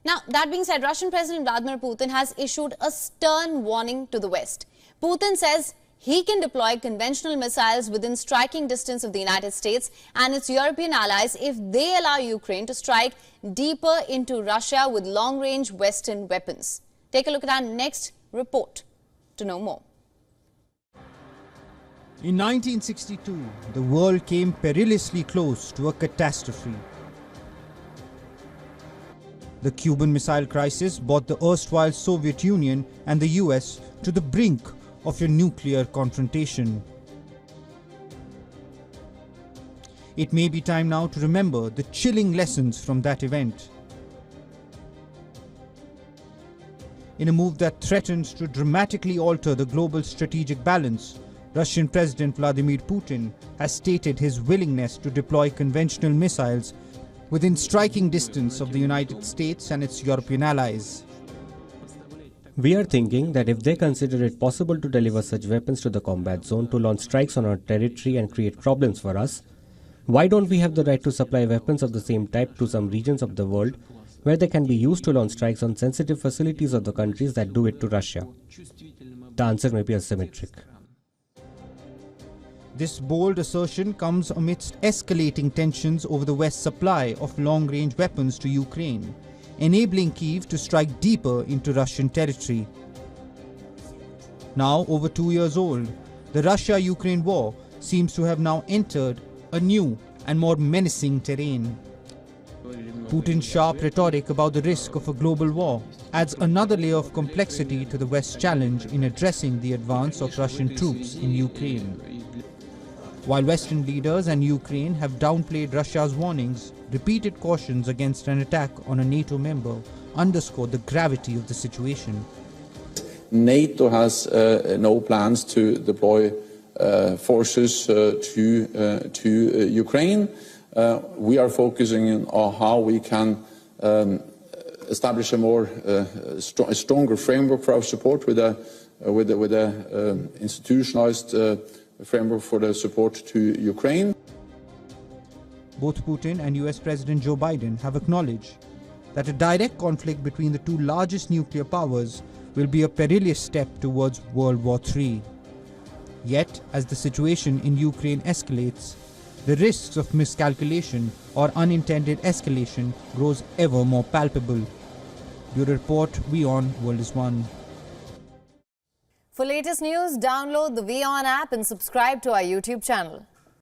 Now, that being said, Russian President Vladimir Putin has issued a stern warning to the West. Putin says he can deploy conventional missiles within striking distance of the United States and its European allies if they allow Ukraine to strike deeper into Russia with long-range Western weapons. Take a look at our next report to know more. In 1962, the world came perilously close to a catastrophe. The Cuban Missile Crisis brought the erstwhile Soviet Union and the US to the brink of a nuclear confrontation. It may be time now to remember the chilling lessons from that event. In a move that threatens to dramatically alter the global strategic balance, Russian President Vladimir Putin has stated his willingness to deploy conventional missiles within striking distance of the United States and its European allies. We are thinking that if they consider it possible to deliver such weapons to the combat zone to launch strikes on our territory and create problems for us, why don't we have the right to supply weapons of the same type to some regions of the world where they can be used to launch strikes on sensitive facilities of the countries that do it to Russia? The answer may be asymmetric. This bold assertion comes amidst escalating tensions over the West's supply of long-range weapons to Ukraine, enabling Kyiv to strike deeper into Russian territory. Now over 2 years old, the Russia-Ukraine war seems to have now entered a new and more menacing terrain. Putin's sharp rhetoric about the risk of a global war adds another layer of complexity to the West's challenge in addressing the advance of Russian troops in Ukraine. While Western leaders and Ukraine have downplayed Russia's warnings, repeated cautions against an attack on a NATO member underscore the gravity of the situation. NATO has no plans to deploy forces to Ukraine. We are focusing on how we can establish a stronger framework for our support with a institutionalized framework for the support to Ukraine. Both Putin and US President Joe Biden have acknowledged that a direct conflict between the two largest nuclear powers will be a perilous step towards World War III. Yet, as the situation in Ukraine escalates, the risks of miscalculation or unintended escalation grows ever more palpable. Bureau Report, WION, World is One. For latest news, download the WION app and subscribe to our YouTube channel.